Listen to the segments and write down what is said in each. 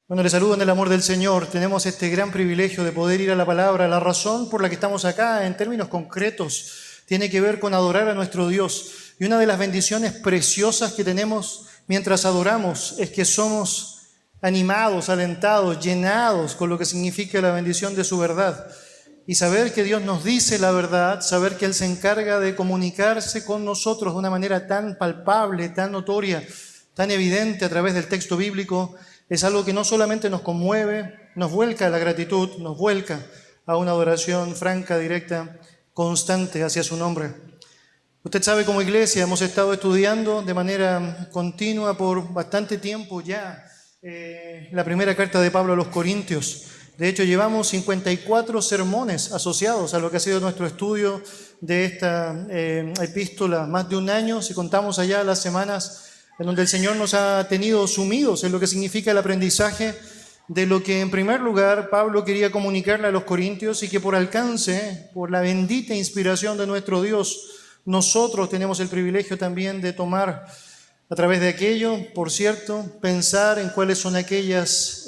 Bueno, les saludo en el amor del Señor. Tenemos este gran privilegio de poder ir a la palabra. La razón por la que estamos acá, en términos concretos, tiene que ver con adorar a nuestro Dios. Y una de las bendiciones preciosas que tenemos mientras adoramos es que somos animados, alentados, llenados con lo que significa la bendición de su verdad. Y saber que Dios nos dice la verdad, saber que Él se encarga de comunicarse con nosotros de una manera tan palpable, tan notoria, tan evidente a través del texto bíblico, es algo que no solamente nos conmueve, nos vuelca a la gratitud, nos vuelca a una adoración franca, directa, constante hacia su nombre. Usted sabe, como iglesia hemos estado estudiando de manera continua por bastante tiempo ya la primera carta de Pablo a los Corintios. De hecho, llevamos 54 sermones asociados a lo que ha sido nuestro estudio de esta epístola, más de un año, si contamos allá las semanas en donde el Señor nos ha tenido sumidos en lo que significa el aprendizaje de lo que en primer lugar Pablo quería comunicarle a los corintios y que por alcance, por la bendita inspiración de nuestro Dios, nosotros tenemos el privilegio también de tomar a través de aquello, por cierto, pensar en cuáles son aquellas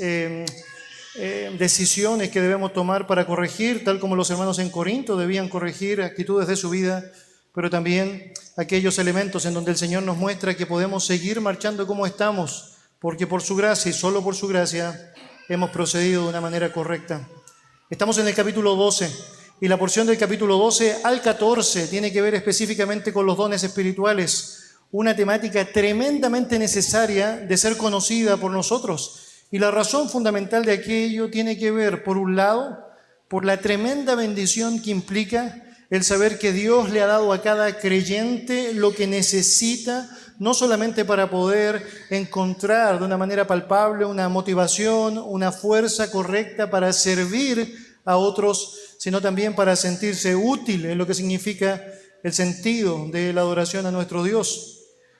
decisiones que debemos tomar para corregir, tal como los hermanos en Corinto debían corregir actitudes de su vida, pero también aquellos elementos en donde el Señor nos muestra que podemos seguir marchando como estamos, porque por su gracia y solo por su gracia hemos procedido de una manera correcta. Estamos en el capítulo 12 y la porción del capítulo 12 al 14 tiene que ver específicamente con los dones espirituales, una temática tremendamente necesaria de ser conocida por nosotros. Y la razón fundamental de aquello tiene que ver, por un lado, por la tremenda bendición que implica el saber que Dios le ha dado a cada creyente lo que necesita, no solamente para poder encontrar de una manera palpable una motivación, una fuerza correcta para servir a otros, sino también para sentirse útil en lo que significa el sentido de la adoración a nuestro Dios.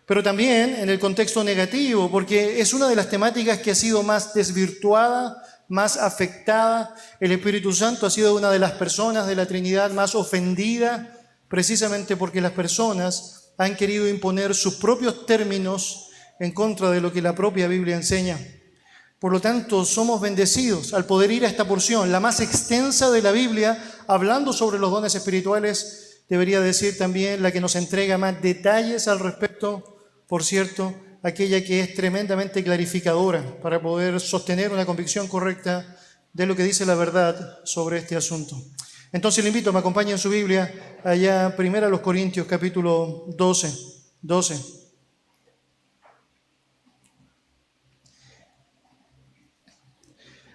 Pero también en el contexto negativo, porque es una de las temáticas que ha sido más desvirtuada, más afectada. El Espíritu Santo ha sido una de las personas de la Trinidad más ofendida, precisamente porque las personas han querido imponer sus propios términos en contra de lo que la propia Biblia enseña. Por lo tanto, somos bendecidos al poder ir a esta porción, la más extensa de la Biblia, hablando sobre los dones espirituales, debería decir también la que nos entrega más detalles al respecto, por cierto, aquella que es tremendamente clarificadora para poder sostener una convicción correcta de lo que dice la verdad sobre este asunto. Entonces le invito a que me acompañe en su Biblia allá primero a los Corintios capítulo 12.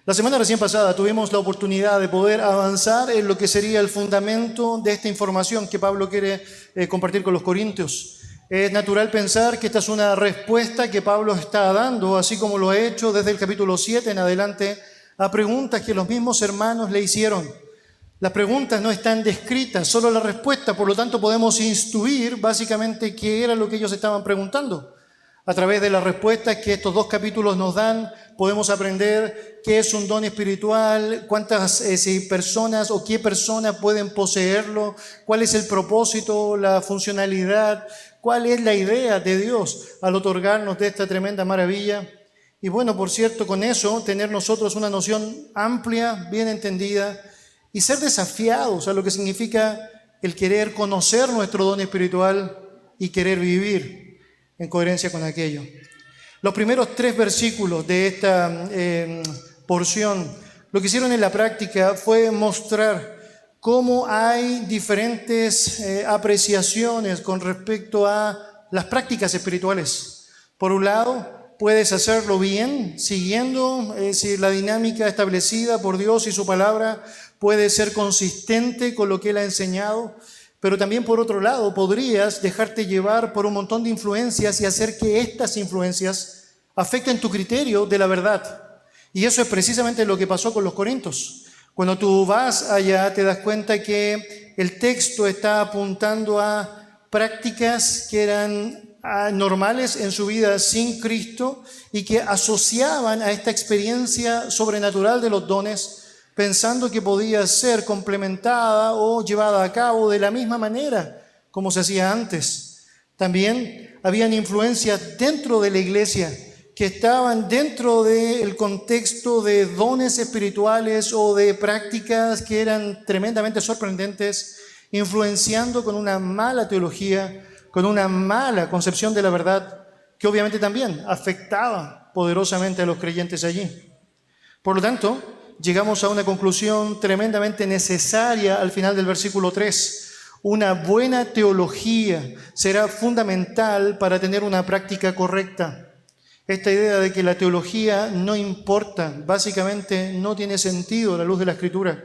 La semana recién pasada tuvimos la oportunidad de poder avanzar en lo que sería el fundamento de esta información que Pablo quiere compartir con los corintios. Es natural pensar que esta es una respuesta que Pablo está dando, así como lo ha hecho desde el capítulo 7 en adelante, a preguntas que los mismos hermanos le hicieron. Las preguntas no están descritas, solo la respuesta, por lo tanto podemos intuir básicamente qué era lo que ellos estaban preguntando. A través de las respuestas que estos dos capítulos nos dan, podemos aprender qué es un don espiritual, cuántas personas o qué personas pueden poseerlo, cuál es el propósito, la funcionalidad, cuál es la idea de Dios al otorgarnos de esta tremenda maravilla. Y bueno, por cierto, con eso, tener nosotros una noción amplia, bien entendida, y ser desafiados a lo que significa el querer conocer nuestro don espiritual y querer vivir en coherencia con aquello. Los primeros 3 versículos de esta porción, lo que hicieron en la práctica fue mostrar cómo hay diferentes apreciaciones con respecto a las prácticas espirituales. Por un lado, puedes hacerlo bien, siguiendo la dinámica establecida por Dios y su palabra, puedes ser consistente con lo que Él ha enseñado, pero también por otro lado podrías dejarte llevar por un montón de influencias y hacer que estas influencias afecten tu criterio de la verdad. Y eso es precisamente lo que pasó con los corintios. Cuando tú vas allá te das cuenta que el texto está apuntando a prácticas que eran normales en su vida sin Cristo y que asociaban a esta experiencia sobrenatural de los dones, pensando que podía ser complementada o llevada a cabo de la misma manera como se hacía antes. También habían influencias dentro de la iglesia que estaban dentro del contexto de dones espirituales o de prácticas que eran tremendamente sorprendentes, influenciando con una mala teología, con una mala concepción de la verdad, que obviamente también afectaba poderosamente a los creyentes allí. Por lo tanto, llegamos a una conclusión tremendamente necesaria al final del versículo 3. Una buena teología será fundamental para tener una práctica correcta. Esta idea de que la teología no importa, básicamente no tiene sentido a la luz de la Escritura.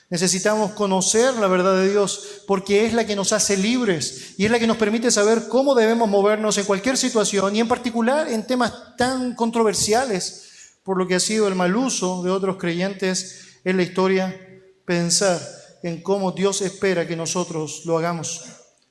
Necesitamos conocer la verdad de Dios porque es la que nos hace libres y es la que nos permite saber cómo debemos movernos en cualquier situación y en particular en temas tan controversiales, por lo que ha sido el mal uso de otros creyentes en la historia, pensar en cómo Dios espera que nosotros lo hagamos.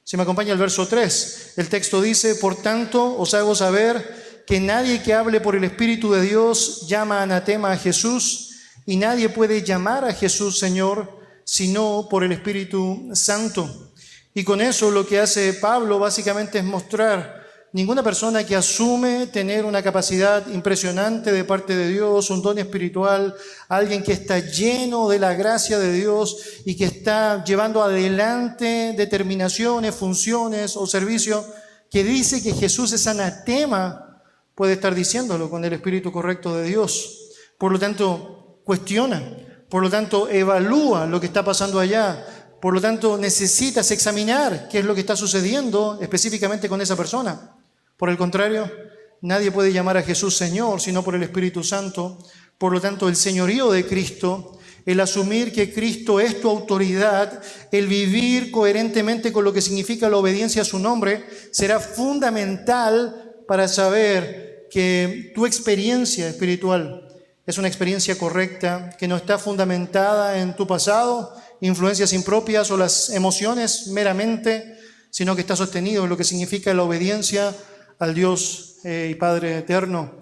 Si me acompaña el verso 3, el texto dice: por tanto os hago saber que nadie que hable por el Espíritu de Dios llama anatema a Jesús, y nadie puede llamar a Jesús Señor sino por el Espíritu Santo. Y con eso lo que hace Pablo básicamente es mostrar: ninguna persona que asume tener una capacidad impresionante de parte de Dios, un don espiritual, alguien que está lleno de la gracia de Dios y que está llevando adelante determinaciones, funciones o servicios, que dice que Jesús es anatema, puede estar diciéndolo con el espíritu correcto de Dios. Por lo tanto, cuestiona, por lo tanto, evalúa lo que está pasando allá, por lo tanto, necesitas examinar qué es lo que está sucediendo específicamente con esa persona. Por el contrario, nadie puede llamar a Jesús Señor sino por el Espíritu Santo. Por lo tanto, el señorío de Cristo, el asumir que Cristo es tu autoridad, el vivir coherentemente con lo que significa la obediencia a su nombre, será fundamental para saber que tu experiencia espiritual es una experiencia correcta, que no está fundamentada en tu pasado, influencias impropias o las emociones meramente, sino que está sostenido en lo que significa la obediencia al Dios y Padre eterno.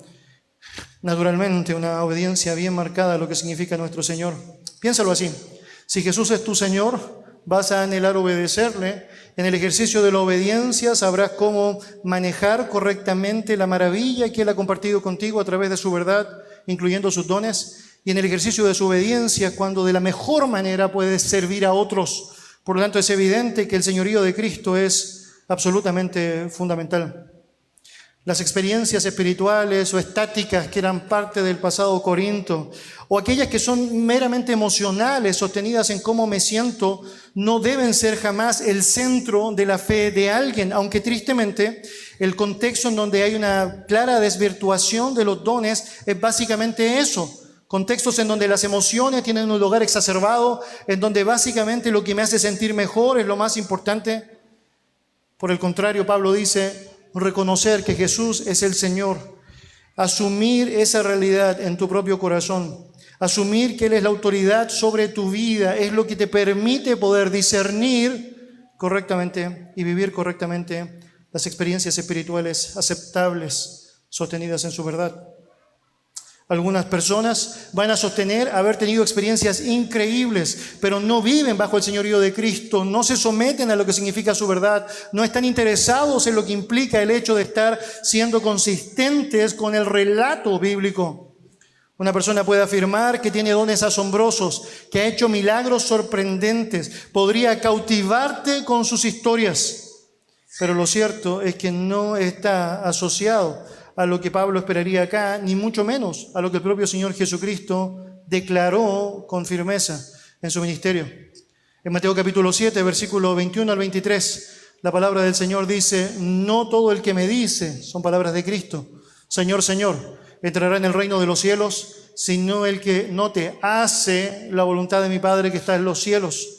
Naturalmente, una obediencia bien marcada a lo que significa nuestro Señor. Piénsalo así: si Jesús es tu Señor, vas a anhelar obedecerle. En el ejercicio de la obediencia sabrás cómo manejar correctamente la maravilla que Él ha compartido contigo a través de su verdad, incluyendo sus dones. Y en el ejercicio de su obediencia, cuando de la mejor manera puedes servir a otros. Por lo tanto, es evidente que el señorío de Cristo es absolutamente fundamental. Las experiencias espirituales o estáticas que eran parte del pasado Corinto, o aquellas que son meramente emocionales, sostenidas en cómo me siento, no deben ser jamás el centro de la fe de alguien, aunque tristemente el contexto en donde hay una clara desvirtuación de los dones es básicamente eso. Contextos en donde las emociones tienen un lugar exacerbado, en donde básicamente lo que me hace sentir mejor es lo más importante. Por el contrario, Pablo dice: reconocer que Jesús es el Señor, asumir esa realidad en tu propio corazón, asumir que Él es la autoridad sobre tu vida, es lo que te permite poder discernir correctamente y vivir correctamente las experiencias espirituales aceptables, sostenidas en su verdad. Algunas personas van a sostener haber tenido experiencias increíbles, pero no viven bajo el señorío de Cristo, no se someten a lo que significa su verdad, no están interesados en lo que implica el hecho de estar siendo consistentes con el relato bíblico. Una persona puede afirmar que tiene dones asombrosos, que ha hecho milagros sorprendentes, podría cautivarte con sus historias, pero lo cierto es que no está asociado a lo que Pablo esperaría acá, ni mucho menos a lo que el propio Señor Jesucristo declaró con firmeza en su ministerio. En Mateo capítulo 7, versículo 21 al 23, la palabra del Señor dice: no todo el que me dice, son palabras de Cristo, Señor, Señor, entrará en el reino de los cielos, sino el que no te hace la voluntad de mi Padre que está en los cielos.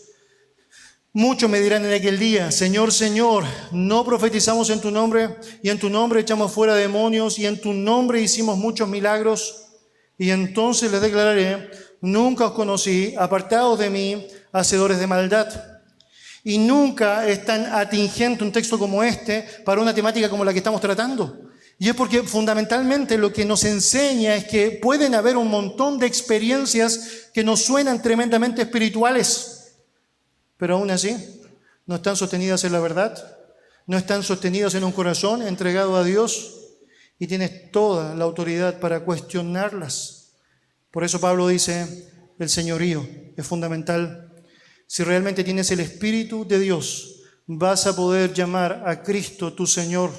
Muchos me dirán en aquel día: Señor, Señor, ¿no profetizamos en tu nombre? Y en tu nombre echamos fuera demonios, y en tu nombre hicimos muchos milagros. Y entonces les declararé: nunca os conocí, apartados de mí, hacedores de maldad. Y nunca es tan atingente un texto como este para una temática como la que estamos tratando. Y es porque fundamentalmente lo que nos enseña es que pueden haber un montón de experiencias que nos suenan tremendamente espirituales, pero aún así no están sostenidas en la verdad, no están sostenidas en un corazón entregado a Dios. y tienes toda la autoridad para cuestionarlas. Por eso Pablo dice, el señorío es fundamental. Si realmente tienes el Espíritu de Dios, vas a poder llamar a Cristo tu Señor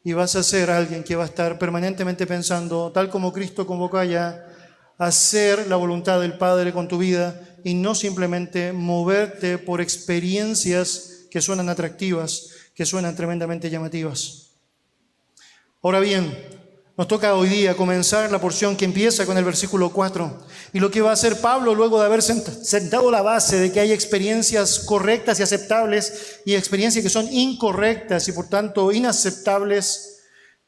y vas a ser alguien que va a estar permanentemente pensando, tal como Cristo convocó allá, a hacer la voluntad del Padre con tu vida y no simplemente moverte por experiencias que suenan atractivas, que suenan tremendamente llamativas. Ahora bien, nos toca hoy día comenzar la porción que empieza con el versículo 4. Y lo que va a hacer Pablo luego de haber sentado la base de que hay experiencias correctas y aceptables y experiencias que son incorrectas y por tanto inaceptables,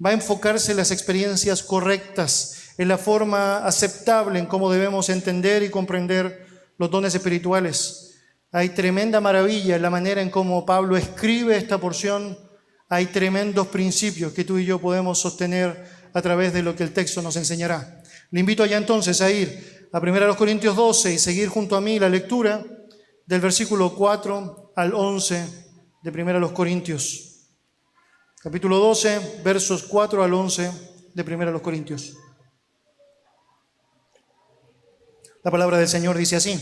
va a enfocarse en las experiencias correctas, en la forma aceptable en cómo debemos entender y comprender los dones espirituales. Hay tremenda maravilla en la manera en cómo Pablo escribe esta porción. Hay tremendos principios que tú y yo podemos sostener a través de lo que el texto nos enseñará. Le invito allá entonces a ir a 1 Corintios 12 y seguir junto a mí la lectura del versículo 4 al 11 de 1 Corintios. Capítulo 12, versos 4 al 11 de 1 Corintios. La palabra del Señor dice así: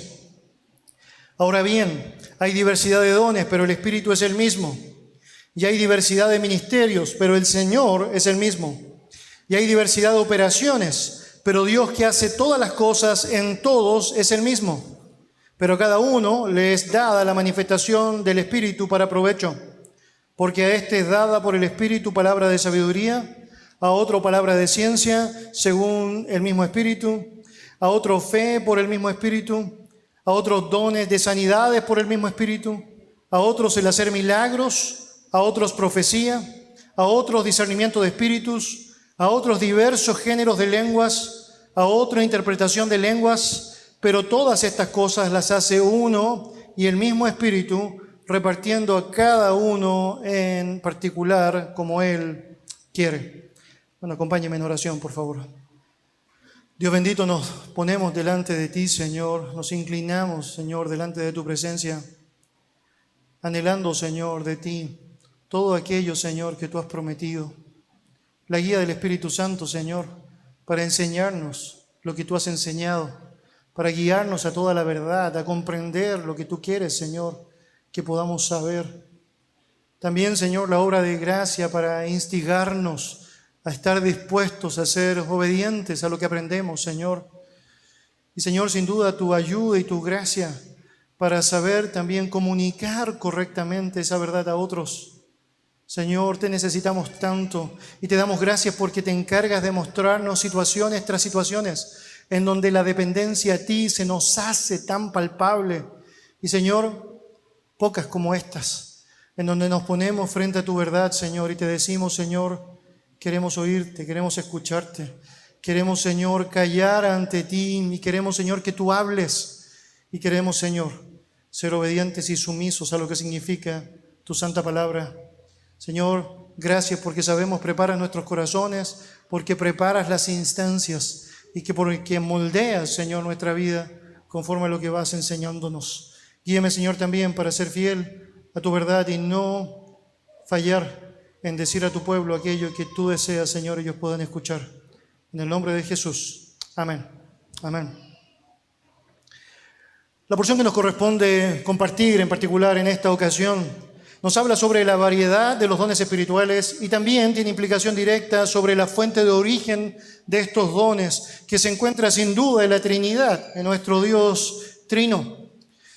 Ahora bien, hay diversidad de dones, pero el Espíritu es el mismo. Y hay diversidad de ministerios, pero el Señor es el mismo. Y hay diversidad de operaciones, pero Dios que hace todas las cosas en todos es el mismo. Pero a cada uno le es dada la manifestación del Espíritu para provecho. Porque a este es dada por el Espíritu palabra de sabiduría, a otro palabra de ciencia, según el mismo Espíritu, a otro fe por el mismo Espíritu, a otros dones de sanidades por el mismo Espíritu, a otros el hacer milagros, a otros profecía, a otros discernimiento de espíritus, a otros diversos géneros de lenguas, a otra interpretación de lenguas, pero todas estas cosas las hace uno y el mismo Espíritu, repartiendo a cada uno en particular como Él quiere. Bueno, acompáñeme en oración, por favor. Dios bendito, nos ponemos delante de ti, Señor, nos inclinamos, Señor, delante de tu presencia, anhelando, Señor, de ti todo aquello, Señor, que tú has prometido. La guía del Espíritu Santo, Señor, para enseñarnos lo que tú has enseñado, para guiarnos a toda la verdad, a comprender lo que tú quieres, Señor, que podamos saber. También, Señor, la obra de gracia para instigarnos a estar dispuestos a ser obedientes a lo que aprendemos, Señor. Y, Señor, sin duda, tu ayuda y tu gracia para saber también comunicar correctamente esa verdad a otros. Señor, te necesitamos tanto y te damos gracias porque te encargas de mostrarnos situaciones tras situaciones en donde la dependencia a ti se nos hace tan palpable. Y Señor, pocas como estas, en donde nos ponemos frente a tu verdad, Señor, y te decimos, Señor, queremos oírte, queremos escucharte, queremos, Señor, callar ante ti y queremos, Señor, que tú hables y queremos, Señor, ser obedientes y sumisos a lo que significa tu santa palabra. Señor, gracias porque sabemos preparas nuestros corazones, porque preparas las instancias y que porque moldeas, Señor, nuestra vida conforme a lo que vas enseñándonos. Guíame, Señor, también para ser fiel a tu verdad y no fallar en decir a tu pueblo aquello que tú deseas, Señor, ellos puedan escuchar. En el nombre de Jesús. Amén. Amén. La porción que nos corresponde compartir en particular en esta ocasión nos habla sobre la variedad de los dones espirituales y también tiene implicación directa sobre la fuente de origen de estos dones, que se encuentra sin duda en la Trinidad, en nuestro Dios Trino.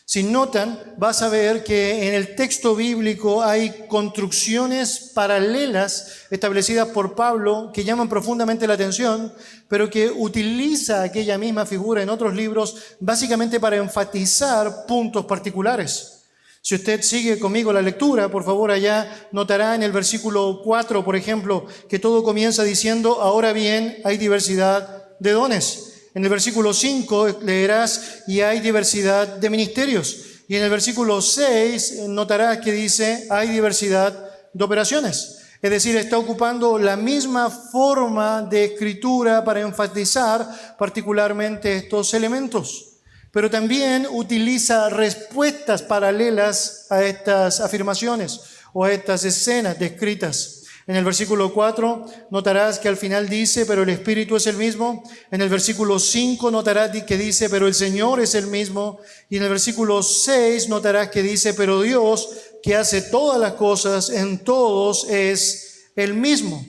Si notan, vas a ver que en el texto bíblico hay construcciones paralelas establecidas por Pablo que llaman profundamente la atención, pero que utiliza aquella misma figura en otros libros básicamente para enfatizar puntos particulares. Si usted sigue conmigo la lectura, por favor, allá notará en el versículo 4, por ejemplo, que todo comienza diciendo, ahora bien, hay diversidad de dones. En el versículo 5 leerás, y hay diversidad de ministerios. Y en el versículo 6 notarás que dice, hay diversidad de operaciones. Es decir, está ocupando la misma forma de escritura para enfatizar particularmente estos elementos. Pero también utiliza respuestas paralelas a estas afirmaciones o a estas escenas descritas. En el versículo 4 notarás que al final dice, pero el Espíritu es el mismo. En el versículo 5 notarás que dice, pero el Señor es el mismo. Y en el versículo 6 notarás que dice, pero Dios, que hace todas las cosas en todos, es el mismo.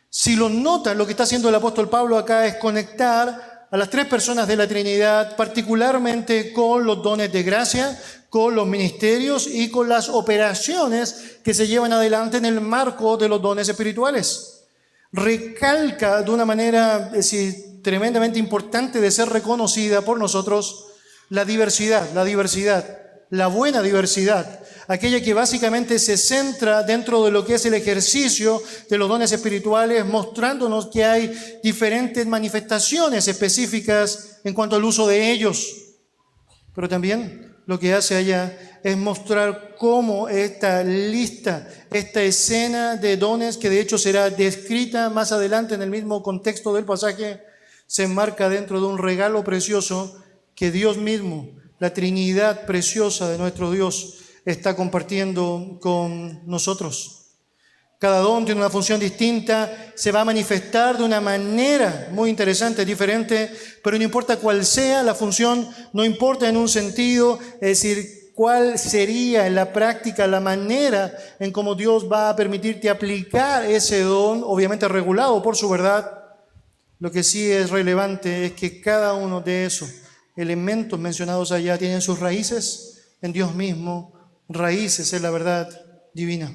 Si lo notan, lo que está haciendo el apóstol Pablo acá es conectar a las tres personas de la Trinidad, particularmente con los dones de gracia, con los ministerios y con las operaciones que se llevan adelante en el marco de los dones espirituales. Recalca de una manera tremendamente importante de ser reconocida por nosotros la diversidad, la buena diversidad, aquella que básicamente se centra dentro de lo que es el ejercicio de los dones espirituales, mostrándonos que hay diferentes manifestaciones específicas en cuanto al uso de ellos. Pero también lo que hace allá es mostrar cómo esta lista, esta escena de dones, que de hecho será descrita más adelante en el mismo contexto del pasaje, se enmarca dentro de un regalo precioso que Dios mismo, la Trinidad preciosa de nuestro Dios, está compartiendo con nosotros. Cada don tiene una función distinta, se va a manifestar de una manera muy interesante, diferente, pero no importa cuál sea la función, no importa en un sentido, es decir, cuál sería en la práctica la manera en cómo Dios va a permitirte aplicar ese don, obviamente regulado por su verdad. Lo que sí es relevante es que cada uno de esos elementos mencionados allá tienen sus raíces en Dios mismo, raíces en la verdad divina.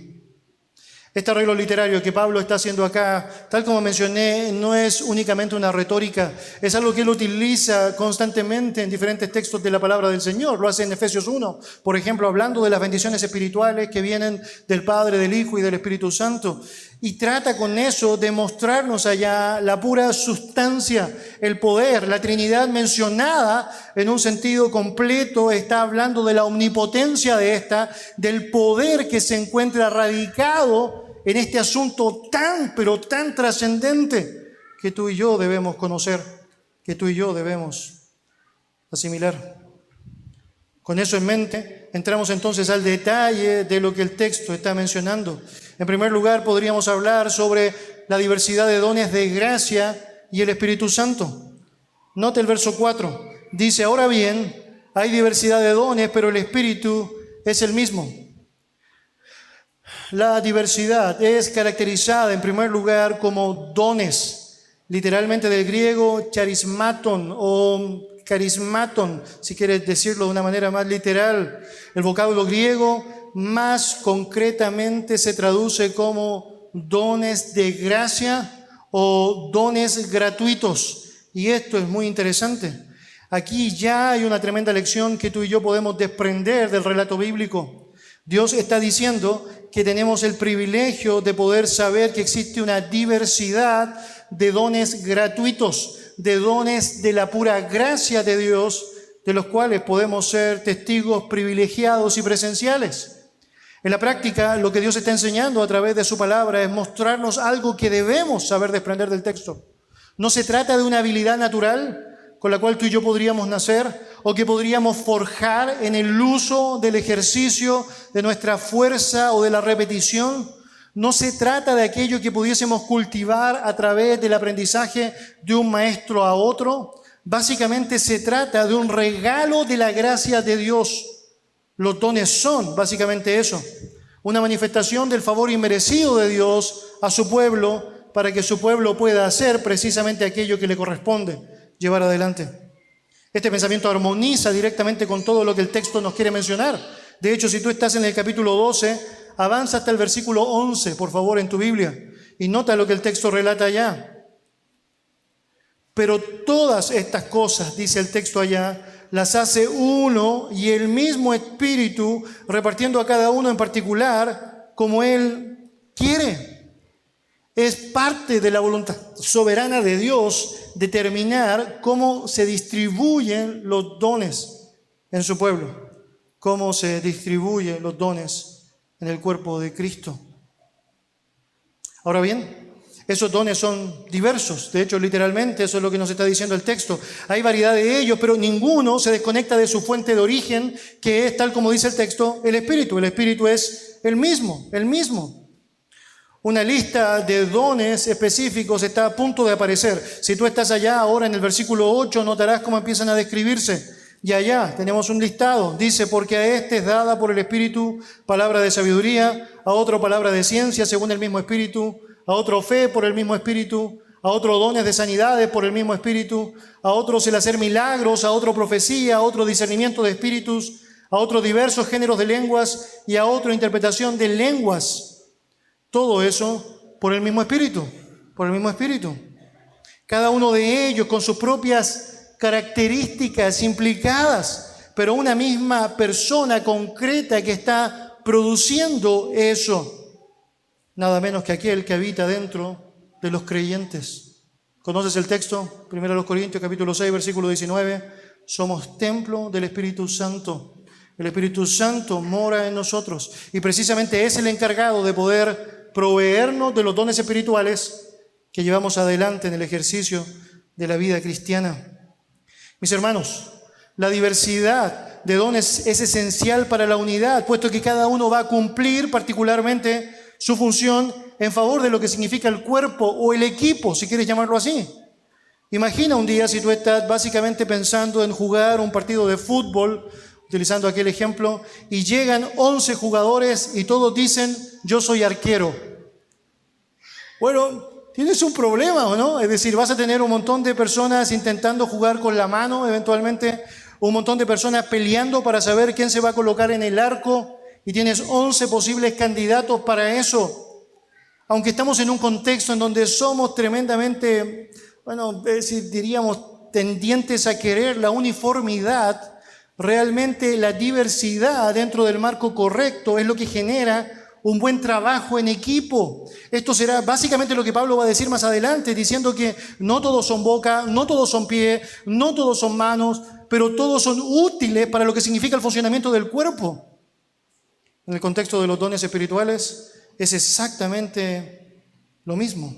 Este arreglo literario que Pablo está haciendo acá, tal como mencioné, no es únicamente una retórica, es algo que él utiliza constantemente en diferentes textos de la palabra del Señor. Lo hace en Efesios 1, por ejemplo, hablando de las bendiciones espirituales que vienen del Padre, del Hijo y del Espíritu Santo. Y trata con eso de mostrarnos allá la pura sustancia, el poder, la Trinidad mencionada en un sentido completo. Está hablando de la omnipotencia de esta, del poder que se encuentra radicado en este asunto tan, pero tan trascendente que tú y yo debemos conocer, que tú y yo debemos asimilar. Con eso en mente, entramos entonces al detalle de lo que el texto está mencionando. En primer lugar, podríamos hablar sobre la diversidad de dones de gracia y el Espíritu Santo. Note el verso 4. Dice, ahora bien, hay diversidad de dones, pero el Espíritu es el mismo. La diversidad es caracterizada en primer lugar como dones, literalmente del griego charismaton o carismaton, si quieres decirlo de una manera más literal. El vocablo griego más concretamente se traduce como dones de gracia o dones gratuitos. Y esto es muy interesante. Aquí ya hay una tremenda lección que tú y yo podemos desprender del relato bíblico. Dios está diciendo que tenemos el privilegio de poder saber que existe una diversidad de dones gratuitos, de dones de la pura gracia de Dios, de los cuales podemos ser testigos privilegiados y presenciales. En la práctica, lo que Dios está enseñando a través de su palabra es mostrarnos algo que debemos saber desprender del texto. No se trata de una habilidad natural con la cual tú y yo podríamos nacer o que podríamos forjar en el uso del ejercicio de nuestra fuerza o de la repetición. No se trata de aquello que pudiésemos cultivar a través del aprendizaje de un maestro a otro. Básicamente se trata de un regalo de la gracia de Dios. Los dones son básicamente eso, una manifestación del favor inmerecido de Dios a su pueblo para que su pueblo pueda hacer precisamente aquello que le corresponde llevar adelante. Este pensamiento armoniza directamente con todo lo que el texto nos quiere mencionar. De hecho, si tú estás en el capítulo 12, avanza hasta el versículo 11, por favor, en tu Biblia, y nota lo que el texto relata allá. Pero todas estas cosas, dice el texto allá, las hace uno y el mismo Espíritu, repartiendo a cada uno en particular como Él quiere. Es parte de la voluntad soberana de Dios determinar cómo se distribuyen los dones en su pueblo, cómo se distribuyen los dones en el cuerpo de Cristo. Ahora bien, esos dones son diversos. De hecho, literalmente, eso es lo que nos está diciendo el texto. Hay variedad de ellos, pero ninguno se desconecta de su fuente de origen, que es, tal como dice el texto, el Espíritu. El Espíritu es el mismo, el mismo. Una lista de dones específicos está a punto de aparecer. Si tú estás allá ahora en el versículo 8, notarás cómo empiezan a describirse. Y allá tenemos un listado. Dice, porque a este es dada por el Espíritu palabra de sabiduría, a otro palabra de ciencia según el mismo Espíritu, a otro fe por el mismo Espíritu, a otro dones de sanidades por el mismo Espíritu, a otros el hacer milagros, a otro profecía, a otro discernimiento de espíritus, a otro diversos géneros de lenguas y a otro interpretación de lenguas. Todo eso por el mismo Espíritu, por el mismo Espíritu. Cada uno de ellos con sus propias características implicadas, pero una misma persona concreta que está produciendo eso. Nada menos que aquel que habita dentro de los creyentes. ¿Conoces el texto? 1 Corintios capítulo 6, versículo 19. Somos templo del Espíritu Santo. El Espíritu Santo mora en nosotros y precisamente es el encargado de poder proveernos de los dones espirituales que llevamos adelante en el ejercicio de la vida cristiana. Mis hermanos, la diversidad de dones es esencial para la unidad, puesto que cada uno va a cumplir particularmente su función en favor de lo que significa el cuerpo o el equipo, si quieres llamarlo así. Imagina un día si tú estás básicamente pensando en jugar un partido de fútbol, utilizando aquel ejemplo, y llegan 11 jugadores y todos dicen, yo soy arquero. Bueno, tienes un problema, ¿o no? Es decir, vas a tener un montón de personas intentando jugar con la mano, eventualmente un montón de personas peleando para saber quién se va a colocar en el arco, y tienes 11 posibles candidatos para eso. Aunque estamos en un contexto en donde somos tremendamente, diríamos, tendientes a querer la uniformidad, realmente la diversidad dentro del marco correcto es lo que genera un buen trabajo en equipo. Esto será básicamente lo que Pablo va a decir más adelante, diciendo que no todos son boca, no todos son pie, no todos son manos, pero todos son útiles para lo que significa el funcionamiento del cuerpo. En el contexto de los dones espirituales es exactamente lo mismo.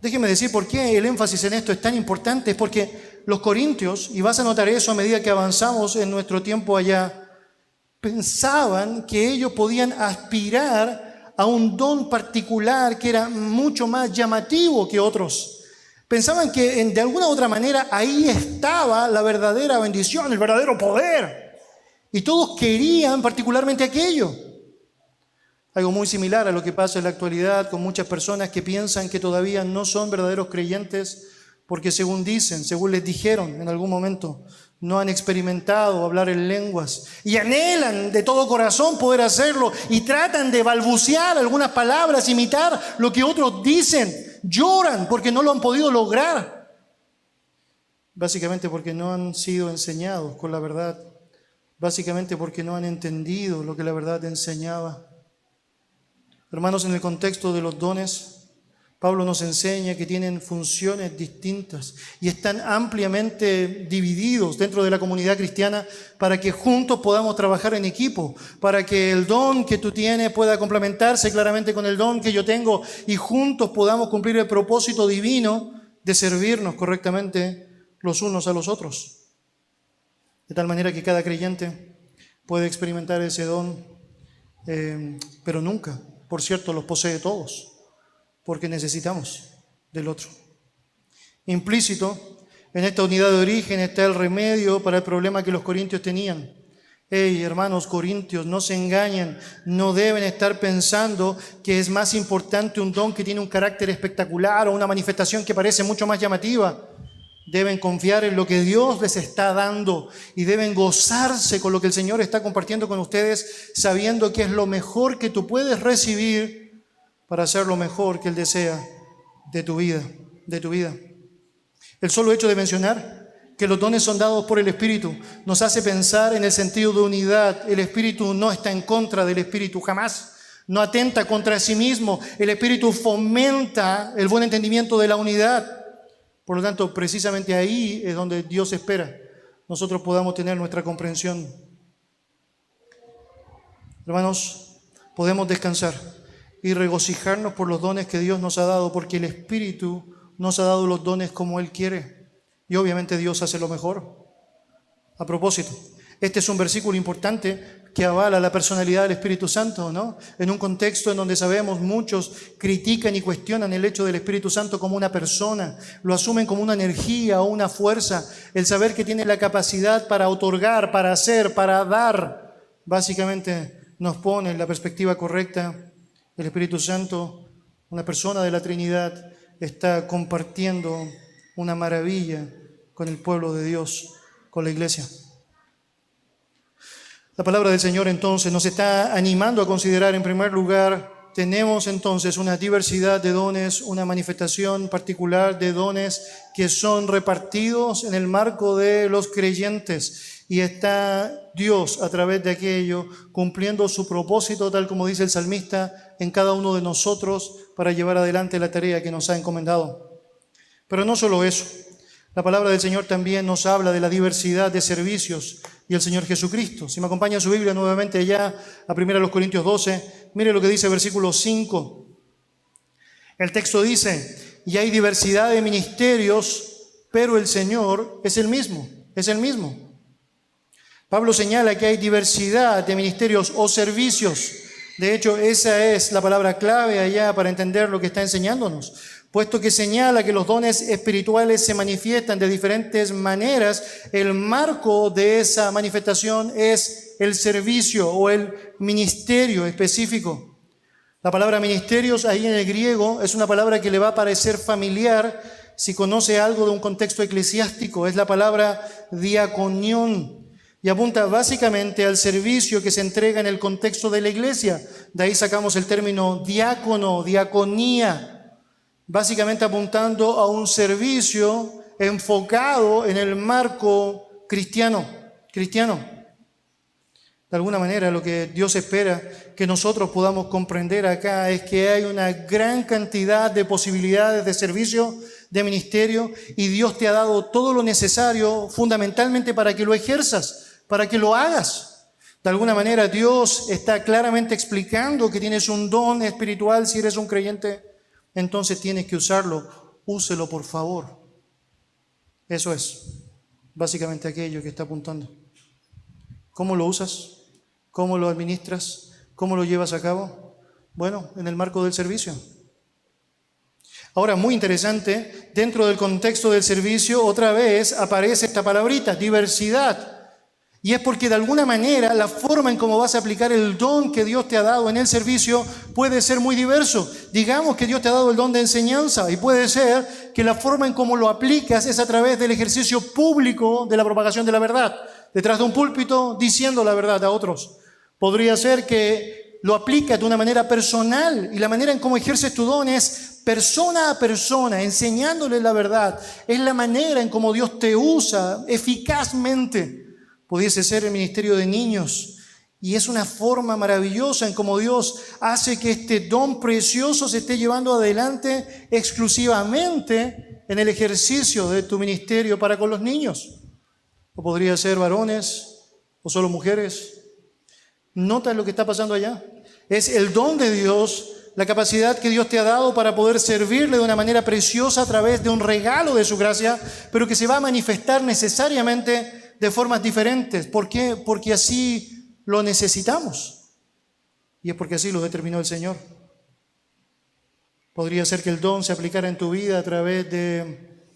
Déjenme decir por qué el énfasis en esto es tan importante. Es porque los corintios, y vas a notar eso a medida que avanzamos en nuestro tiempo allá, pensaban que ellos podían aspirar a un don particular que era mucho más llamativo que otros. Pensaban que de alguna u otra manera ahí estaba la verdadera bendición, el verdadero poder. Y todos querían particularmente aquello. Algo muy similar a lo que pasa en la actualidad con muchas personas que piensan que todavía no son verdaderos creyentes porque según dicen, según les dijeron en algún momento, no han experimentado hablar en lenguas y anhelan de todo corazón poder hacerlo y tratan de balbucear algunas palabras, imitar lo que otros dicen, lloran porque no lo han podido lograr, básicamente porque no han sido enseñados con la verdad, básicamente porque no han entendido lo que la verdad enseñaba. Hermanos, en el contexto de los dones, Pablo nos enseña que tienen funciones distintas y están ampliamente divididos dentro de la comunidad cristiana para que juntos podamos trabajar en equipo, para que el don que tú tienes pueda complementarse claramente con el don que yo tengo y juntos podamos cumplir el propósito divino de servirnos correctamente los unos a los otros. De tal manera que cada creyente puede experimentar ese don, pero nunca, por cierto, los posee todos, porque necesitamos del otro. Implícito en esta unidad de origen está el remedio para el problema que los corintios tenían. Hey, hermanos corintios, no se engañen, no deben estar pensando que es más importante un don que tiene un carácter espectacular o una manifestación que parece mucho más llamativa. Deben confiar en lo que Dios les está dando y deben gozarse con lo que el Señor está compartiendo con ustedes, sabiendo que es lo mejor que tú puedes recibir para hacer lo mejor que Él desea de tu vida, El solo hecho de mencionar que los dones son dados por el Espíritu nos hace pensar en el sentido de unidad. El Espíritu no está en contra del Espíritu, jamás. No atenta contra sí mismo. El Espíritu fomenta el buen entendimiento de la unidad. Por lo tanto, precisamente ahí es donde Dios espera nosotros podamos tener nuestra comprensión. Hermanos, podemos descansar y regocijarnos por los dones que Dios nos ha dado, porque el Espíritu nos ha dado los dones como Él quiere. Y obviamente Dios hace lo mejor. A propósito, este es un versículo importante que avala la personalidad del Espíritu Santo, ¿no? En un contexto en donde sabemos muchos critican y cuestionan el hecho del Espíritu Santo como una persona, lo asumen como una energía o una fuerza, el saber que tiene la capacidad para otorgar, para hacer, para dar, básicamente nos pone en la perspectiva correcta. El Espíritu Santo, una persona de la Trinidad, está compartiendo una maravilla con el pueblo de Dios, con la iglesia. La palabra del Señor entonces nos está animando a considerar, en primer lugar, tenemos entonces una diversidad de dones, una manifestación particular de dones que son repartidos en el marco de los creyentes. Y está Dios a través de aquello cumpliendo su propósito, tal como dice el salmista, en cada uno de nosotros para llevar adelante la tarea que nos ha encomendado. Pero no solo eso, la palabra del Señor también nos habla de la diversidad de servicios y el Señor Jesucristo. Si me acompaña su Biblia nuevamente ya a 1 Corintios 12, mire lo que dice versículo 5. El texto dice, y hay diversidad de ministerios, pero el Señor es el mismo, es el mismo. Pablo señala que hay diversidad de ministerios o servicios. De hecho, esa es la palabra clave allá para entender lo que está enseñándonos, puesto que señala que los dones espirituales se manifiestan de diferentes maneras. El marco de esa manifestación es el servicio o el ministerio específico. La palabra ministerios ahí en el griego es una palabra que le va a parecer familiar si conoce algo de un contexto eclesiástico. Es la palabra diaconión. Y apunta básicamente al servicio que se entrega en el contexto de la iglesia. De ahí sacamos el término diácono, diaconía, básicamente apuntando a un servicio enfocado en el marco cristiano. De alguna manera, lo que Dios espera que nosotros podamos comprender acá es que hay una gran cantidad de posibilidades de servicio, de ministerio, y Dios te ha dado todo lo necesario fundamentalmente para que lo ejerzas, para que lo hagas. De alguna manera Dios está claramente explicando que tienes un don espiritual. Si eres un creyente, entonces tienes que usarlo. Úselo, por favor. Eso es básicamente aquello que está apuntando. ¿Cómo lo usas? ¿Cómo lo administras? ¿Cómo lo llevas a cabo? Bueno, en el marco del servicio. Ahora, muy interesante, dentro del contexto del servicio, otra vez aparece esta palabrita, diversidad. Y es porque de alguna manera la forma en cómo vas a aplicar el don que Dios te ha dado en el servicio puede ser muy diverso. Digamos que Dios te ha dado el don de enseñanza y puede ser que la forma en cómo lo aplicas es a través del ejercicio público de la propagación de la verdad, detrás de un púlpito diciendo la verdad a otros. Podría ser que lo aplicas de una manera personal y la manera en cómo ejerces tu don es persona a persona, enseñándole la verdad. Es la manera en cómo Dios te usa eficazmente. Pudiese ser el ministerio de niños. Y es una forma maravillosa en cómo Dios hace que este don precioso se esté llevando adelante exclusivamente en el ejercicio de tu ministerio para con los niños. O podría ser varones o solo mujeres. ¿Notas lo que está pasando allá? Es el don de Dios, la capacidad que Dios te ha dado para poder servirle de una manera preciosa a través de un regalo de su gracia, pero que se va a manifestar necesariamente de formas diferentes. ¿Por qué? Porque así lo necesitamos. Y es porque así lo determinó el Señor. Podría ser que el don se aplicara en tu vida a través de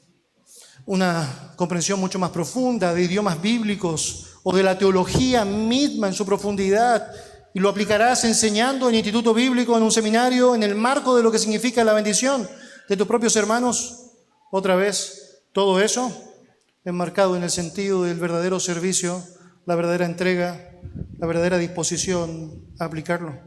una comprensión mucho más profunda de idiomas bíblicos o de la teología misma en su profundidad. Y lo aplicarás enseñando en instituto bíblico, en un seminario, en el marco de lo que significa la bendición de tus propios hermanos. Otra vez, todo eso enmarcado en el sentido del verdadero servicio, la verdadera entrega, la verdadera disposición a aplicarlo.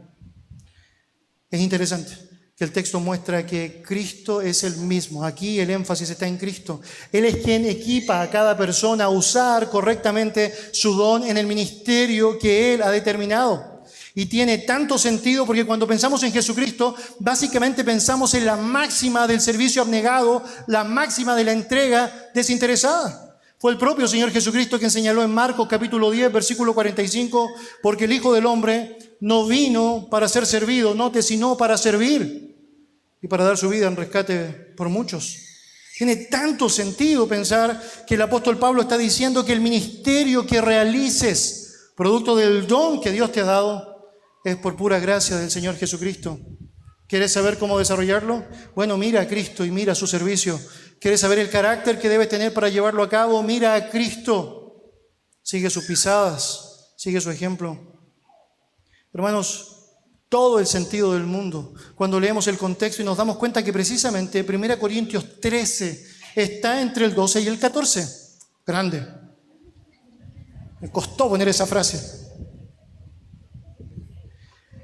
Es interesante que el texto muestra que Cristo es el mismo. Aquí el énfasis está en Cristo. Él es quien equipa a cada persona a usar correctamente su don en el ministerio que Él ha determinado. Y tiene tanto sentido porque cuando pensamos en Jesucristo, básicamente pensamos en la máxima del servicio abnegado, la máxima de la entrega desinteresada. Fue el propio Señor Jesucristo quien señaló en Marcos capítulo 10, versículo 45, porque el Hijo del Hombre no vino para ser servido, note, sino para servir y para dar su vida en rescate por muchos. Tiene tanto sentido pensar que el apóstol Pablo está diciendo que el ministerio que realices, producto del don que Dios te ha dado, es por pura gracia del Señor Jesucristo. ¿Quieres saber cómo desarrollarlo? Bueno, mira a Cristo y mira su servicio. ¿Quieres saber el carácter que debes tener para llevarlo a cabo? Mira a Cristo. Sigue sus pisadas, sigue su ejemplo. Hermanos, todo el sentido del mundo, cuando leemos el contexto y nos damos cuenta que precisamente 1 Corintios 13 está entre el 12 y el 14. Grande. Me costó poner esa frase.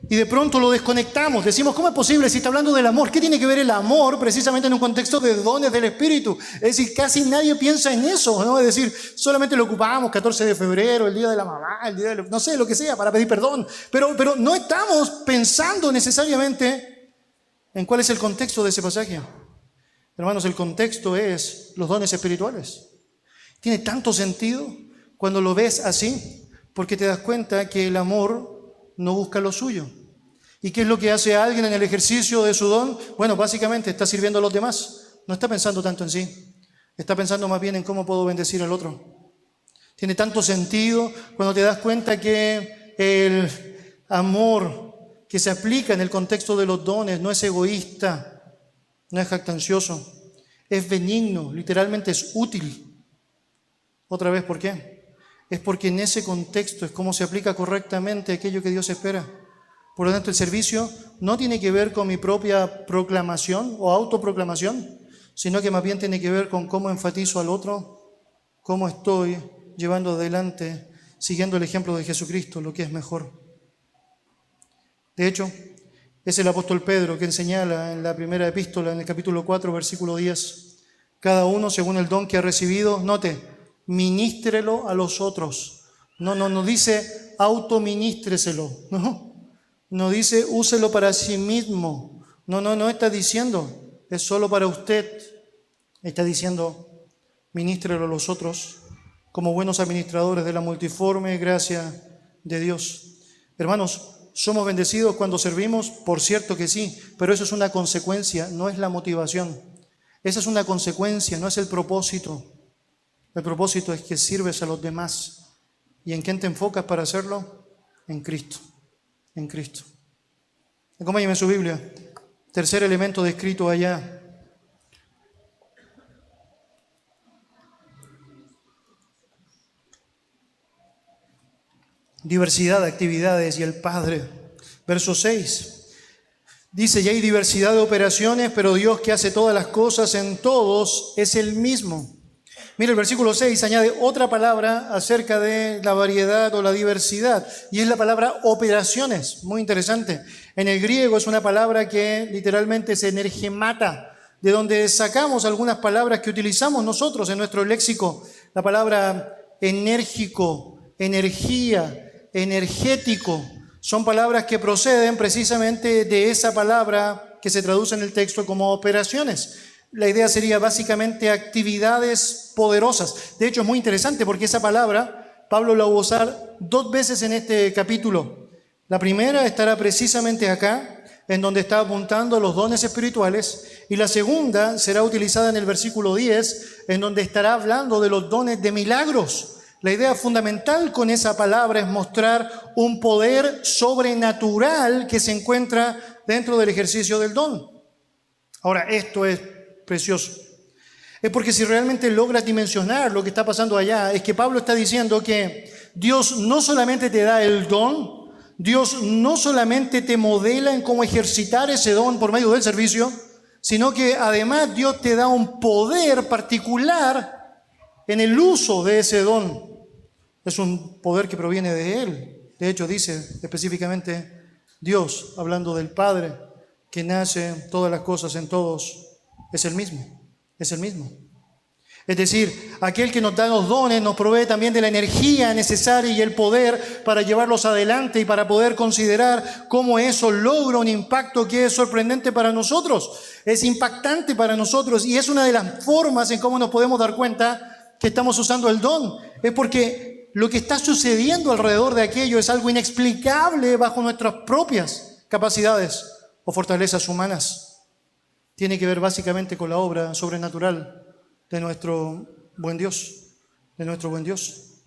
Y de pronto lo desconectamos. Decimos, ¿cómo es posible si está hablando del amor? ¿Qué tiene que ver el amor precisamente en un contexto de dones del Espíritu? Es decir, casi nadie piensa en eso, ¿no? Es decir, solamente lo ocupamos 14 de febrero, el día de la mamá, el día de no sé, lo que sea, para pedir perdón. Pero no estamos pensando necesariamente en cuál es el contexto de ese pasaje. Hermanos, el contexto es los dones espirituales. Tiene tanto sentido cuando lo ves así, porque te das cuenta que el amor no busca lo suyo. ¿Y qué es lo que hace alguien en el ejercicio de su don? Bueno, básicamente está sirviendo a los demás. No está pensando tanto en sí. Está pensando más bien en cómo puedo bendecir al otro. Tiene tanto sentido cuando te das cuenta que el amor que se aplica en el contexto de los dones no es egoísta, no es jactancioso, es benigno, literalmente es útil. Otra vez, ¿por qué? Es porque en ese contexto es como se aplica correctamente aquello que Dios espera. Por lo tanto, el servicio no tiene que ver con mi propia proclamación o autoproclamación, sino que más bien tiene que ver con cómo enfatizo al otro, cómo estoy llevando adelante, siguiendo el ejemplo de Jesucristo, lo que es mejor. De hecho, es el apóstol Pedro quien señala en la primera epístola, en el capítulo 4, versículo 10, cada uno según el don que ha recibido, note, ministrelo a los otros. No dice autoministreselo, no dice úselo para sí mismo. No está diciendo es solo para usted. Está diciendo ministrelo a los otros como buenos administradores de la multiforme gracia de Dios. Hermanos, ¿somos bendecidos cuando servimos? Por cierto que sí, pero eso es una consecuencia, no es la motivación. Esa es una consecuencia, no es el propósito. El propósito es que sirves a los demás. ¿Y en quién te enfocas para hacerlo? En Cristo. En Cristo. Acompáñenme en su Biblia. Tercer elemento descrito allá. Diversidad de actividades y el Padre. Verso 6. Dice, ya hay diversidad de operaciones, pero Dios que hace todas las cosas en todos es el mismo. Mira, el versículo 6 añade otra palabra acerca de la variedad o la diversidad, y es la palabra operaciones. Muy interesante. En el griego es una palabra que literalmente es energemata, de donde sacamos algunas palabras que utilizamos nosotros en nuestro léxico. La palabra enérgico, energía, energético, son palabras que proceden precisamente de esa palabra que se traduce en el texto como operaciones. La idea sería básicamente actividades poderosas. De hecho, es muy interesante porque esa palabra Pablo la va a usar 2 veces en este capítulo. La primera estará precisamente acá, en donde está apuntando los dones espirituales, y la segunda será utilizada en el versículo 10, en donde estará hablando de los dones de milagros. La idea fundamental con esa palabra es mostrar un poder sobrenatural que se encuentra dentro del ejercicio del don. Ahora, esto es precioso. Es porque si realmente logras dimensionar lo que está pasando allá, es que Pablo está diciendo que Dios no solamente te da el don, Dios no solamente te modela en cómo ejercitar ese don por medio del servicio, sino que además Dios te da un poder particular en el uso de ese don. Es un poder que proviene de Él. De hecho, dice específicamente Dios, hablando del Padre, que nace todas las cosas en todos, es el mismo, es el mismo. Es decir, aquel que nos da los dones nos provee también de la energía necesaria y el poder para llevarlos adelante y para poder considerar cómo eso logra un impacto que es sorprendente para nosotros. Es impactante para nosotros y es una de las formas en cómo nos podemos dar cuenta que estamos usando el don. Es porque lo que está sucediendo alrededor de aquello es algo inexplicable bajo nuestras propias capacidades o fortalezas humanas. Tiene que ver básicamente con la obra sobrenatural de nuestro buen Dios, de nuestro buen Dios.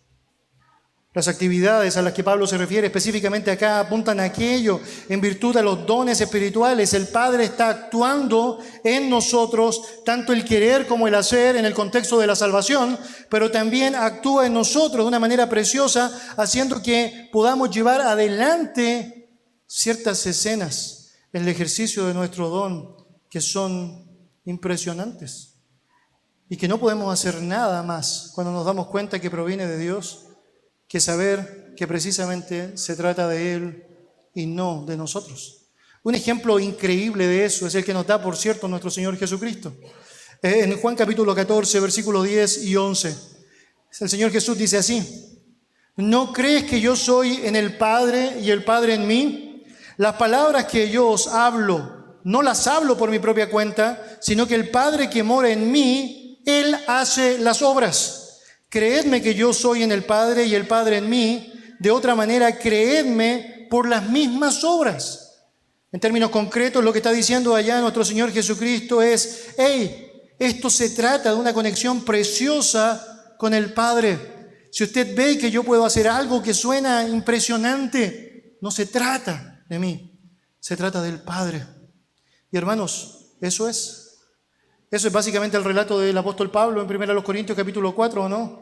Las actividades a las que Pablo se refiere específicamente acá apuntan a aquello en virtud de los dones espirituales. El Padre está actuando en nosotros, tanto el querer como el hacer en el contexto de la salvación, pero también actúa en nosotros de una manera preciosa, haciendo que podamos llevar adelante ciertas escenas en el ejercicio de nuestro don que son impresionantes y que no podemos hacer nada más cuando nos damos cuenta que proviene de Dios, que saber que precisamente se trata de Él y no de nosotros. Un ejemplo increíble de eso es el que nos da, por cierto, nuestro Señor Jesucristo. En Juan capítulo 14, versículos 10 y 11, el Señor Jesús dice así: ¿no crees que yo soy en el Padre y el Padre en mí? Las palabras que yo os hablo, no las hablo por mi propia cuenta, sino que el Padre que mora en mí, Él hace las obras. Creedme que yo soy en el Padre y el Padre en mí. De otra manera, creedme por las mismas obras. En términos concretos, lo que está diciendo allá nuestro Señor Jesucristo es: esto se trata de una conexión preciosa con el Padre. Si usted ve que yo puedo hacer algo que suena impresionante, no se trata de mí, se trata del Padre. Y hermanos, eso es básicamente el relato del apóstol Pablo en 1 Corintios capítulo 4, ¿no?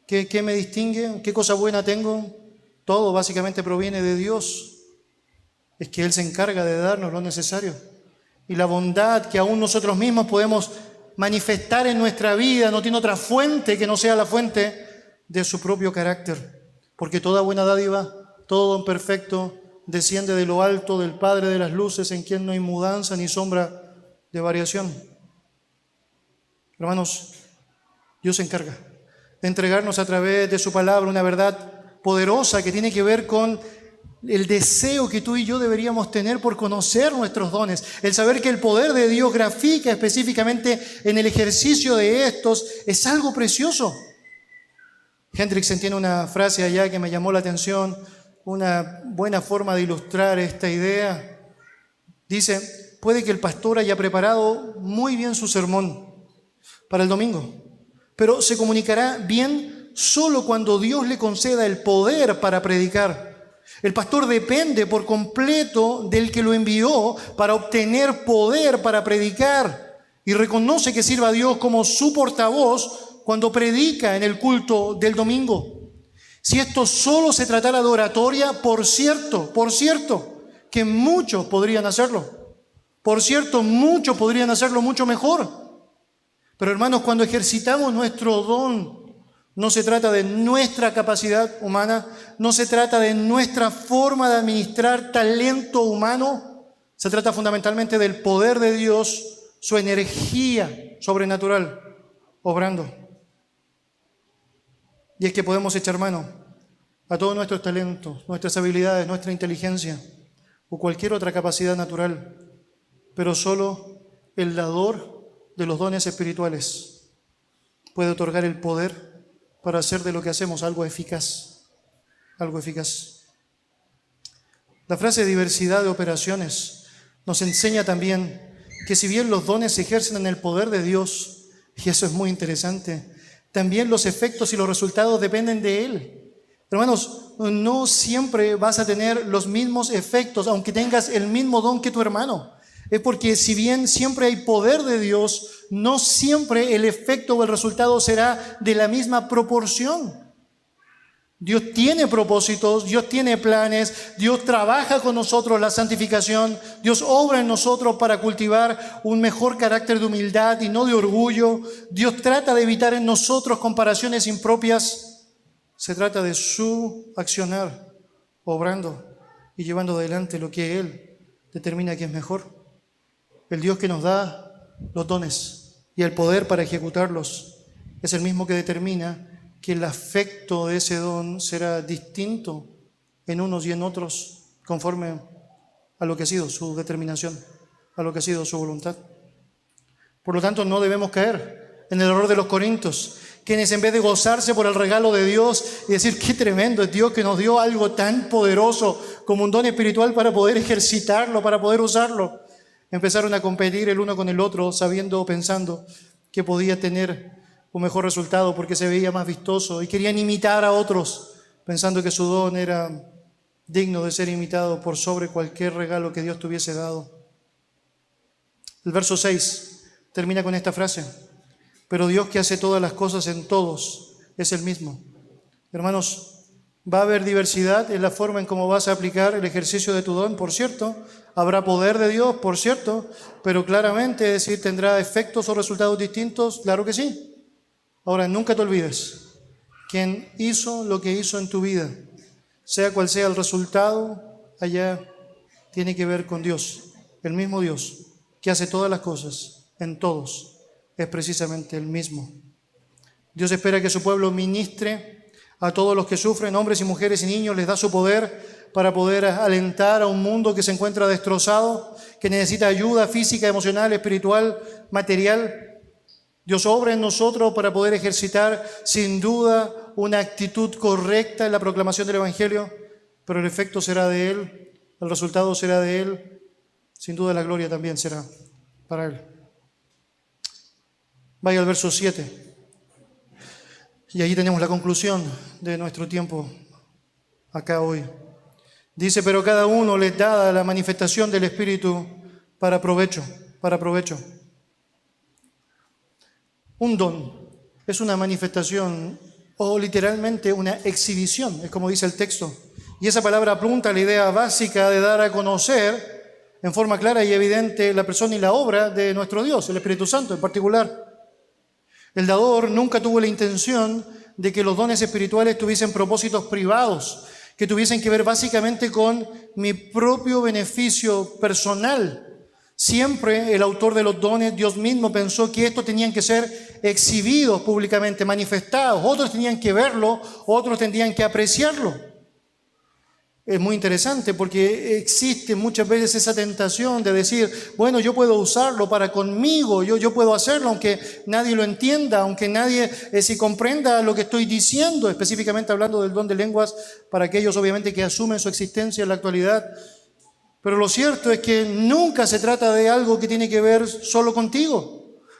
¿Qué me distingue? ¿Qué cosa buena tengo? Todo básicamente proviene de Dios. Es que Él se encarga de darnos lo necesario. Y la bondad que aún nosotros mismos podemos manifestar en nuestra vida no tiene otra fuente que no sea la fuente de su propio carácter. Porque toda buena dádiva, todo don perfecto, desciende de lo alto del Padre de las luces, en quien no hay mudanza ni sombra de variación. Hermanos, Dios se encarga de entregarnos a través de su palabra una verdad poderosa que tiene que ver con el deseo que tú y yo deberíamos tener por conocer nuestros dones, el saber que el poder de Dios grafica específicamente en el ejercicio de estos es algo precioso. Hendrickson tiene una frase allá que me llamó la atención, una buena forma de ilustrar esta idea. Dice: puede que el pastor haya preparado muy bien su sermón para el domingo, pero se comunicará bien solo cuando Dios le conceda el poder para predicar. El pastor depende por completo del que lo envió para obtener poder para predicar y reconoce que sirva a Dios como su portavoz cuando predica en el culto del domingo. Si esto solo se tratara de oratoria, por cierto, que muchos podrían hacerlo. Por cierto, muchos podrían hacerlo mucho mejor. Pero hermanos, cuando ejercitamos nuestro don, no se trata de nuestra capacidad humana, no se trata de nuestra forma de administrar talento humano, se trata fundamentalmente del poder de Dios, su energía sobrenatural obrando. Y es que podemos echar mano a todos nuestros talentos, nuestras habilidades, nuestra inteligencia o cualquier otra capacidad natural, pero solo el dador de los dones espirituales puede otorgar el poder para hacer de lo que hacemos algo eficaz. Algo eficaz. La frase diversidad de operaciones nos enseña también que si bien los dones se ejercen en el poder de Dios, y eso es muy interesante, también los efectos y los resultados dependen de Él. Hermanos, no siempre vas a tener los mismos efectos, aunque tengas el mismo don que tu hermano. Es porque si bien siempre hay poder de Dios, no siempre el efecto o el resultado será de la misma proporción. Dios tiene propósitos, Dios tiene planes, Dios trabaja con nosotros la santificación, Dios obra en nosotros para cultivar un mejor carácter de humildad y no de orgullo. Dios trata de evitar en nosotros comparaciones impropias. Se trata de su accionar, obrando y llevando adelante lo que Él determina que es mejor. El Dios que nos da los dones y el poder para ejecutarlos es el mismo que determina que el afecto de ese don será distinto en unos y en otros conforme a lo que ha sido su determinación, a lo que ha sido su voluntad. Por lo tanto, no debemos caer en el error de los corintios, quienes en vez de gozarse por el regalo de Dios y decir qué tremendo es Dios que nos dio algo tan poderoso como un don espiritual para poder ejercitarlo, para poder usarlo, empezaron a competir el uno con el otro, sabiendo o pensando que podía tener un mejor resultado porque se veía más vistoso y querían imitar a otros pensando que su don era digno de ser imitado por sobre cualquier regalo que Dios te hubiese dado. El verso 6 termina con esta frase: pero Dios, que hace todas las cosas en todos, es el mismo. Hermanos, va a haber diversidad en la forma en cómo vas a aplicar el ejercicio de tu don, por cierto. Habrá poder de Dios, por cierto, pero claramente, es decir, ¿tendrá efectos o resultados distintos? Claro que sí. Ahora, nunca te olvides, quien hizo lo que hizo en tu vida, sea cual sea el resultado, allá tiene que ver con Dios. El mismo Dios que hace todas las cosas en todos es precisamente el mismo. Dios espera que su pueblo ministre a todos los que sufren, hombres y mujeres y niños, les da su poder para poder alentar a un mundo que se encuentra destrozado, que necesita ayuda física, emocional, espiritual, material. Dios obra en nosotros para poder ejercitar sin duda una actitud correcta en la proclamación del Evangelio, pero el efecto será de Él, el resultado será de Él, sin duda la gloria también será para Él. Vaya al verso 7. Y allí tenemos la conclusión de nuestro tiempo acá hoy. Dice, pero cada uno les da la manifestación del Espíritu para provecho, para provecho. Un don es una manifestación o literalmente una exhibición, es como dice el texto. Y esa palabra apunta a la idea básica de dar a conocer en forma clara y evidente la persona y la obra de nuestro Dios, el Espíritu Santo en particular. El dador nunca tuvo la intención de que los dones espirituales tuviesen propósitos privados, que tuviesen que ver básicamente con mi propio beneficio personal. Siempre el autor de los dones, Dios mismo, pensó que estos tenían que ser exhibidos públicamente, manifestados. Otros tenían que verlo, otros tendrían que apreciarlo. Es muy interesante porque existe muchas veces esa tentación de decir, bueno, yo puedo usarlo para conmigo, yo puedo hacerlo aunque nadie lo entienda, aunque nadie si comprenda lo que estoy diciendo, específicamente hablando del don de lenguas para aquellos obviamente que asumen su existencia en la actualidad. Pero lo cierto es que nunca se trata de algo que tiene que ver solo contigo.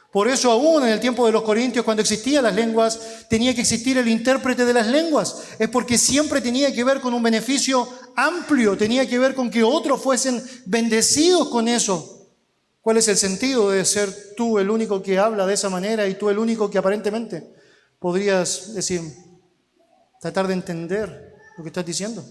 Por eso aún en el tiempo de los Corintios, cuando existían las lenguas, tenía que existir el intérprete de las lenguas. Es porque siempre tenía que ver con un beneficio amplio, tenía que ver con que otros fuesen bendecidos con eso. ¿Cuál es el sentido de ser tú el único que habla de esa manera y tú el único que aparentemente podrías decir, tratar de entender lo que estás diciendo?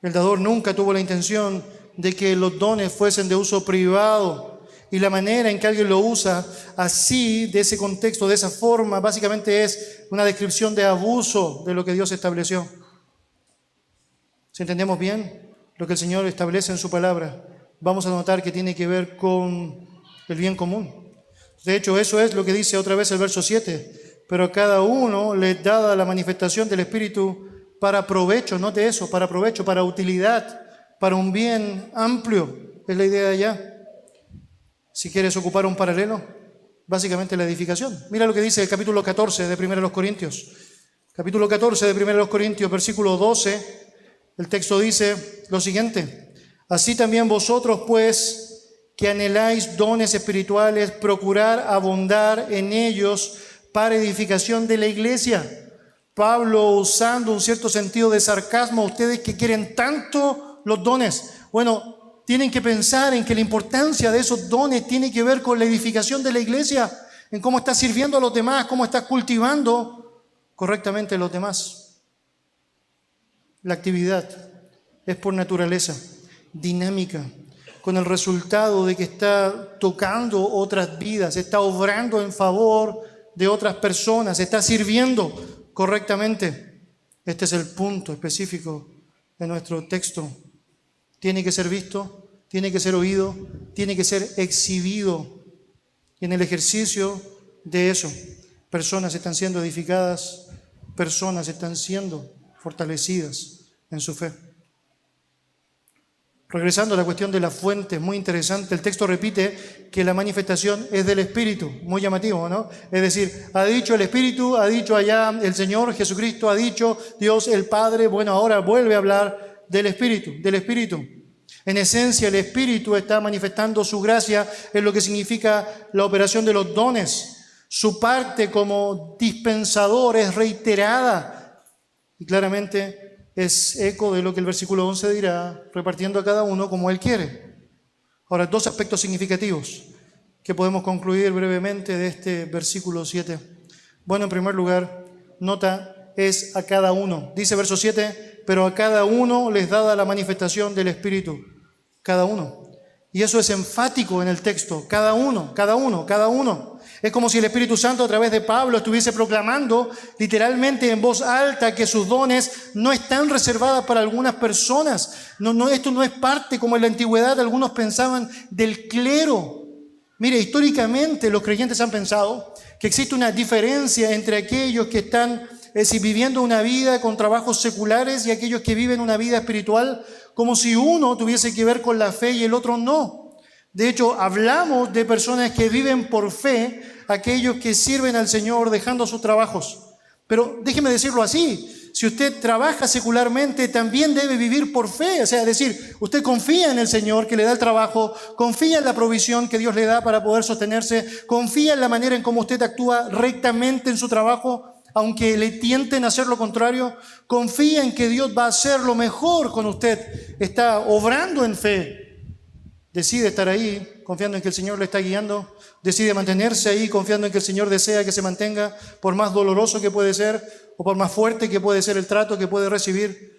El dador nunca tuvo la intención de que los dones fuesen de uso privado. Y la manera en que alguien lo usa así, de ese contexto, de esa forma, básicamente es una descripción de abuso de lo que Dios estableció. Si entendemos bien lo que el Señor establece en su palabra, vamos a notar que tiene que ver con el bien común. De hecho, eso es lo que dice otra vez el verso 7. Pero a cada uno le es dada la manifestación del Espíritu para provecho, note eso, para provecho, para utilidad, para un bien amplio. Es la idea de allá. Si quieres ocupar un paralelo, básicamente la edificación. Mira lo que dice el capítulo 14 de 1 Corintios. Capítulo 14 de 1 Corintios, versículo 12, el texto dice lo siguiente. Así también vosotros, pues, que anheláis dones espirituales, procurar abundar en ellos para edificación de la iglesia. Pablo, usando un cierto sentido de sarcasmo, ustedes que quieren tanto los dones. Bueno, tienen que pensar en que la importancia de esos dones tiene que ver con la edificación de la iglesia, en cómo estás sirviendo a los demás, cómo estás cultivando correctamente a los demás. La actividad es por naturaleza dinámica, con el resultado de que está tocando otras vidas, está obrando en favor de otras personas, está sirviendo correctamente. Este es el punto específico de nuestro texto. Tiene que ser visto, tiene que ser oído, tiene que ser exhibido. Y en el ejercicio de eso, personas están siendo edificadas, personas están siendo fortalecidas en su fe. Regresando a la cuestión de la fuente, muy interesante, el texto repite que la manifestación es del Espíritu, muy llamativo, ¿no? Es decir, ha dicho el Espíritu, ha dicho allá el Señor Jesucristo, ha dicho Dios el Padre, bueno, ahora vuelve a hablar del Espíritu, del Espíritu. En esencia, el Espíritu está manifestando su gracia en lo que significa la operación de los dones. Su parte como dispensador es reiterada Y claramente es eco de lo que el versículo 11 dirá, repartiendo a cada uno como Él quiere. Ahora, dos aspectos significativos que podemos concluir brevemente de este versículo 7. Bueno, en primer lugar, nota, es a cada uno. Dice verso 7, pero a cada uno les dada la manifestación del Espíritu. Cada uno. Y eso es enfático en el texto. Cada uno, cada uno, cada uno. Es como si el Espíritu Santo a través de Pablo estuviese proclamando literalmente en voz alta que sus dones no están reservadas para algunas personas. Esto no es parte, como en la antigüedad algunos pensaban, del clero. Mire, históricamente los creyentes han pensado que existe una diferencia entre aquellos que están viviendo una vida con trabajos seculares y aquellos que viven una vida espiritual, como si uno tuviese que ver con la fe y el otro no. De hecho, hablamos de personas que viven por fe, aquellos que sirven al Señor dejando sus trabajos. Pero déjeme decirlo así, si usted trabaja secularmente, también debe vivir por fe. O sea, es decir, usted confía en el Señor que le da el trabajo, confía en la provisión que Dios le da para poder sostenerse, confía en la manera en cómo usted actúa rectamente en su trabajo, aunque le tienten a hacer lo contrario, confía en que Dios va a hacer lo mejor con usted. Está obrando en fe. Decide estar ahí, confiando en que el Señor le está guiando. Decide mantenerse ahí, confiando en que el Señor desea que se mantenga, por más doloroso que puede ser, o por más fuerte que puede ser el trato que puede recibir.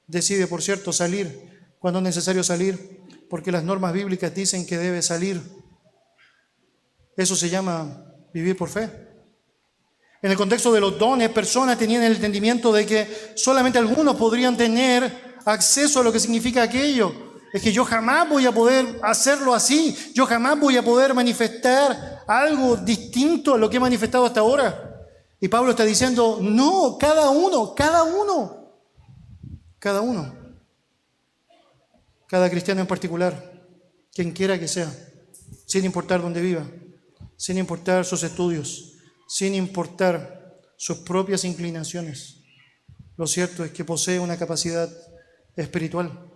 Decide, por cierto, salir cuando es necesario salir, porque las normas bíblicas dicen que debe salir. Eso se llama vivir por fe. En el contexto de los dones, personas tenían el entendimiento de que solamente algunos podrían tener acceso a lo que significa aquello. Es que yo jamás voy a poder hacerlo así. Yo jamás voy a poder manifestar algo distinto a lo que he manifestado hasta ahora. Y Pablo está diciendo, no, cada uno. Cada cristiano en particular, quien quiera que sea, sin importar dónde viva, sin importar sus estudios, sin importar sus propias inclinaciones. Lo cierto es que posee una capacidad espiritual.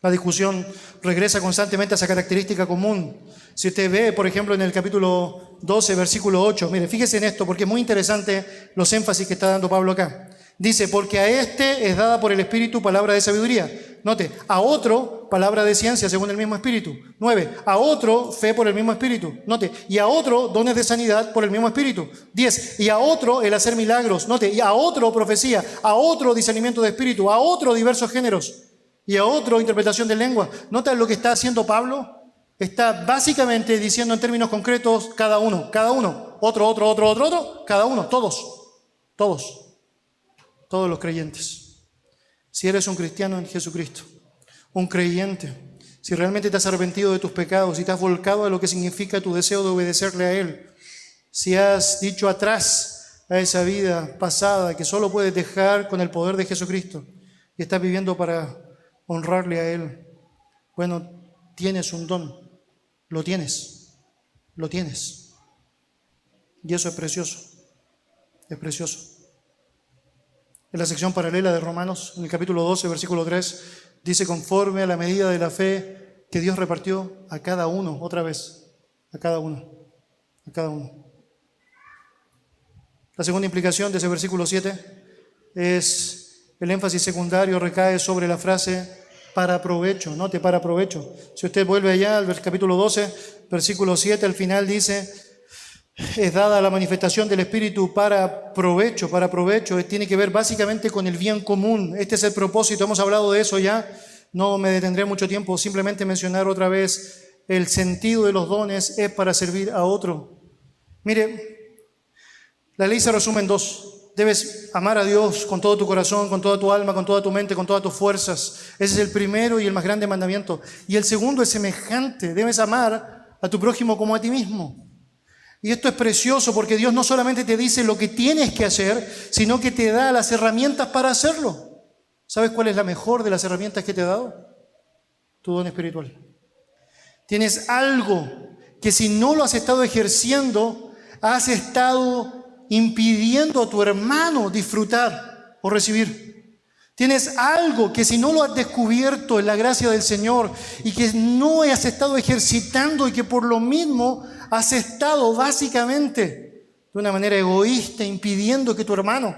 La discusión regresa constantemente a esa característica común. Si usted ve, por ejemplo, en el capítulo 12, versículo 8, mire, fíjese en esto, porque es muy interesante los énfasis que está dando Pablo acá. Dice, porque a este es dada por el Espíritu palabra de sabiduría. Note, a otro palabra de ciencia según el mismo Espíritu. 9, a otro fe por el mismo Espíritu. Note, y a otro dones de sanidad por el mismo Espíritu. 10, y a otro el hacer milagros. Note, y a otro profecía, a otro discernimiento de espíritu, a otro diversos géneros. Y a otro interpretación de lengua. ¿Nota lo que está haciendo Pablo? Está básicamente diciendo en términos concretos cada uno, otro, cada uno, todos los creyentes. Si eres un cristiano en Jesucristo, un creyente, si realmente te has arrepentido de tus pecados y te has volcado a lo que significa tu deseo de obedecerle a Él, si has dicho atrás a esa vida pasada que solo puedes dejar con el poder de Jesucristo y estás viviendo para honrarle a Él, bueno, tienes un don, lo tienes, y eso es precioso, En la sección paralela de Romanos, en el capítulo 12, versículo 3, dice, conforme a la medida de la fe que Dios repartió a cada uno, otra vez, a cada uno. La segunda implicación de ese versículo 7 es el énfasis secundario recae sobre la frase para provecho. Note, para provecho. Si usted vuelve allá al capítulo 12, versículo 7, al final dice, es dada la manifestación del Espíritu para provecho. Tiene que ver básicamente con el bien común. Este es el propósito, hemos hablado de eso ya. No me detendré mucho tiempo, simplemente mencionar otra vez el sentido de los dones es para servir a otro. Mire, la ley se resume en dos. Debes amar a Dios con todo tu corazón, con toda tu alma, con toda tu mente, con todas tus fuerzas. Ese es el primero y el más grande mandamiento. Y el segundo es semejante. Debes amar a tu prójimo como a ti mismo. Y esto es precioso porque Dios no solamente te dice lo que tienes que hacer, sino que te da las herramientas para hacerlo. ¿Sabes cuál es la mejor de las herramientas que te he dado? Tu don espiritual. Tienes algo que si no lo has estado ejerciendo, has estado impidiendo a tu hermano disfrutar o recibir. Tienes algo que si no lo has descubierto en la gracia del Señor y que no has estado ejercitando y que por lo mismo has estado básicamente de una manera egoísta impidiendo que tu hermano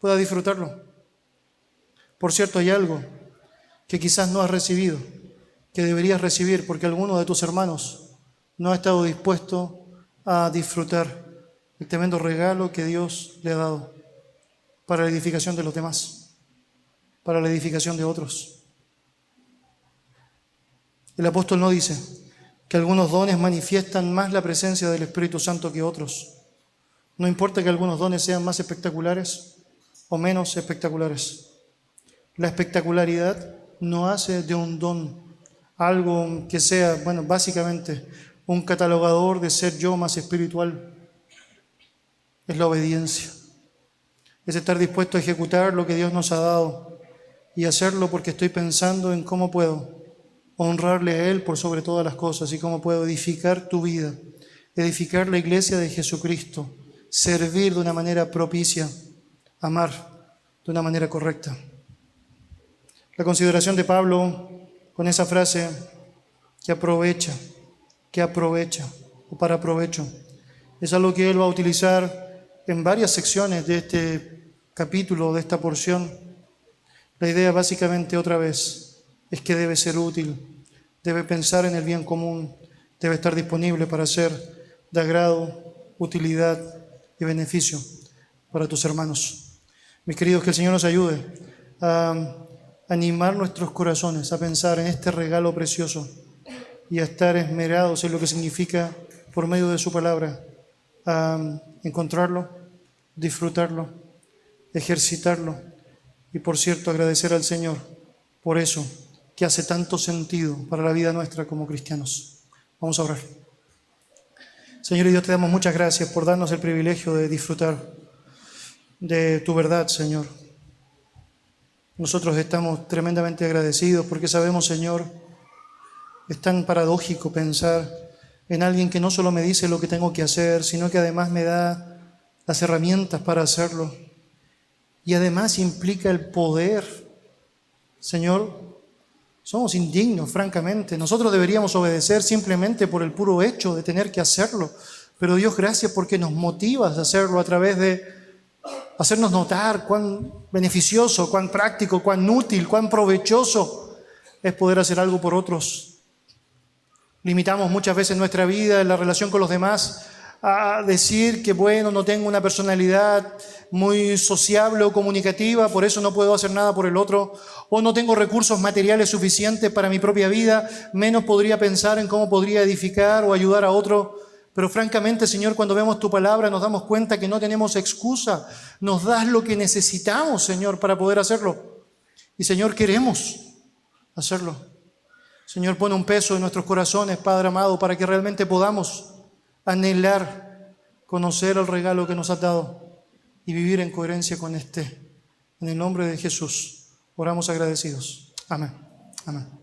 pueda disfrutarlo. Por cierto, hay algo que quizás no has recibido, que deberías recibir, porque alguno de tus hermanos no ha estado dispuesto a disfrutar el tremendo regalo que Dios le ha dado para la edificación de los demás, para la edificación de otros. El apóstol no dice que algunos dones manifiestan más la presencia del Espíritu Santo que otros. No importa que algunos dones sean más espectaculares o menos espectaculares. La espectacularidad no hace de un don algo que sea, básicamente un catalogador de ser yo más espiritual. Es la obediencia. Es estar dispuesto a ejecutar lo que Dios nos ha dado y hacerlo porque estoy pensando en cómo puedo honrarle a Él por sobre todas las cosas y cómo puedo edificar tu vida, edificar la iglesia de Jesucristo, servir de una manera propicia, amar de una manera correcta. La consideración de Pablo con esa frase, que aprovecha, o para provecho, es algo que él va a utilizar en varias secciones de este capítulo, de esta porción. La idea básicamente otra vez es que debe ser útil, debe pensar en el bien común, debe estar disponible para ser de agrado, utilidad y beneficio para tus hermanos. Mis queridos, que el Señor nos ayude a animar nuestros corazones a pensar en este regalo precioso y a estar esmerados en lo que significa por medio de su palabra, a encontrarlo, disfrutarlo, ejercitarlo y, por cierto, agradecer al Señor por eso que hace tanto sentido para la vida nuestra como cristianos. Vamos a orar. Señor y Dios, te damos muchas gracias por darnos el privilegio de disfrutar de tu verdad, Señor. Nosotros estamos tremendamente agradecidos porque sabemos, Señor, es tan paradójico pensar en alguien que no solo me dice lo que tengo que hacer, sino que además me da las herramientas para hacerlo. Y además implica el poder. Señor, somos indignos, francamente. Nosotros deberíamos obedecer simplemente por el puro hecho de tener que hacerlo. Pero Dios, gracias porque nos motivas a hacerlo a través de hacernos notar cuán beneficioso, cuán práctico, cuán útil, cuán provechoso es poder hacer algo por otros. Limitamos muchas veces nuestra vida en la relación con los demás a decir que, no tengo una personalidad muy sociable o comunicativa, por eso no puedo hacer nada por el otro, o no tengo recursos materiales suficientes para mi propia vida, menos podría pensar en cómo podría edificar o ayudar a otro. Pero francamente, Señor, cuando vemos tu palabra nos damos cuenta que no tenemos excusa. Nos das lo que necesitamos, Señor, para poder hacerlo. Y, Señor, queremos hacerlo. Señor, pone un peso en nuestros corazones, Padre amado, para que realmente podamos anhelar conocer el regalo que nos has dado y vivir en coherencia con este. En el nombre de Jesús, oramos agradecidos. Amén. Amén.